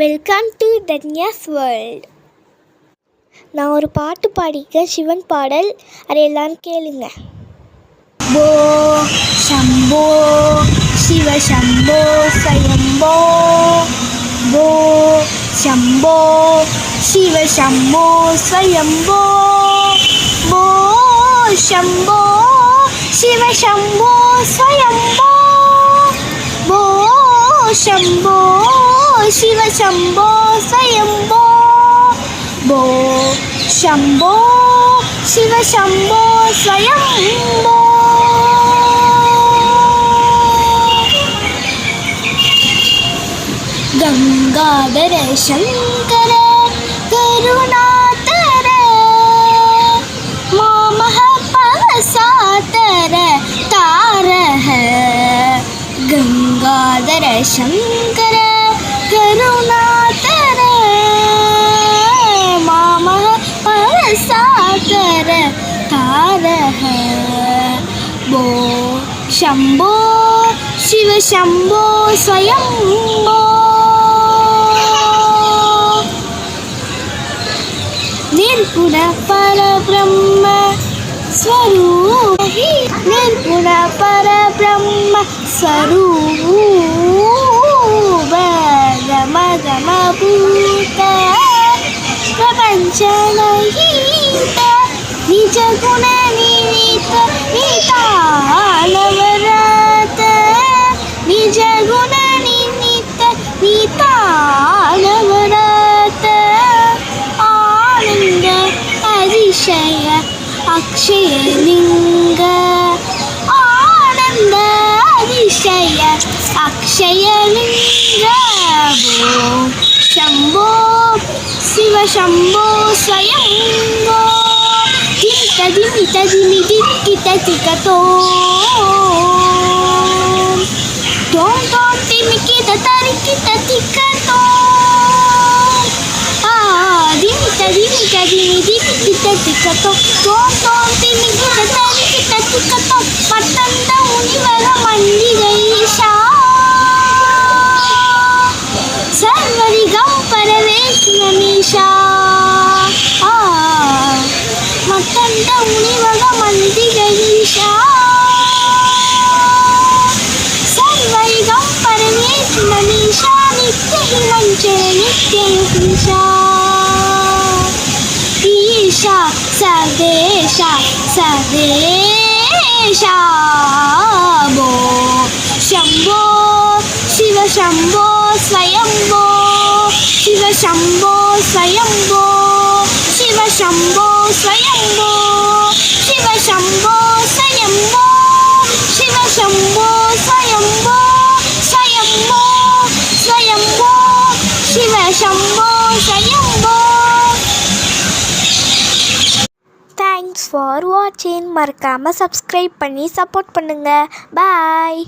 Welcome to தன்யாஸ் world. நான் ஒரு பாட்டு பாடிக்க சிவன் பாடல், அதை எல்லாரும் கேளுங்க. போ சம்போ சிவ சம்போ ஸ்வயம்போ, போ சம்போ சிவ சம்போ ஸ்வயம்போ, போ சம்போ சிவ சம்போ ஸ்வயம்போ, போ சம்போ शिव शंभो स्वयंभो, बो शंभो शिव शंभो स्वयंभो. गंगाधर शंकर करुणाकर मामह पसातर तार है, गंगाधर शंकर करुणाकर मामह परसाकर तार है, बो शंभो शिव शंभो स्वयंभो. निर्गुण परब्रह्म स्वरूप, निर्गुण परब्रह्म स्वरूप गमभूत प्रपंचरहित निज गुण निमित्त नितानवरत, निज गुण निमित्त नितानवरत, आनंद अतिशय अक्षय लिंग, आनंद अतिशय अक्षय लिंग, बो शंभो शिव शंभो स्वयंभो. धिमित धिमित धिमि धिक्कित धिकतो तों तों तिमिकित तरिकित धिकतो, धिमित धिमित धिमि धिक्कित धिकतो तों तों तिमिकित तरिकित धिकतो. पतंद मुनिवर मंदिरेशा सर्वरिगम परवेश नमीशा, मतंड मुनिवर मंदिरेशा सर्वरिगम परवेश नमीशा, नित्य हिमंचर नित्य युगीशा, ईशा सर्वेशा सर्वेशा, बो शंभो शिव शंभो स्वयंभो, शिव शंभो स्वयंभो, शिव शंभो स्वयंभो, शिव शंभो स्वयंभो, शिव शंभो स्वयंभो, स्वयंभो स्वयंभो शिव शंभो स्वयंभो. தேங்க்ஸ் ஃபார் வாட்சிங். மறக்காமல் சப்ஸ்கிரைப் பண்ணி சப்போர்ட் பண்ணுங்கள். பாய்.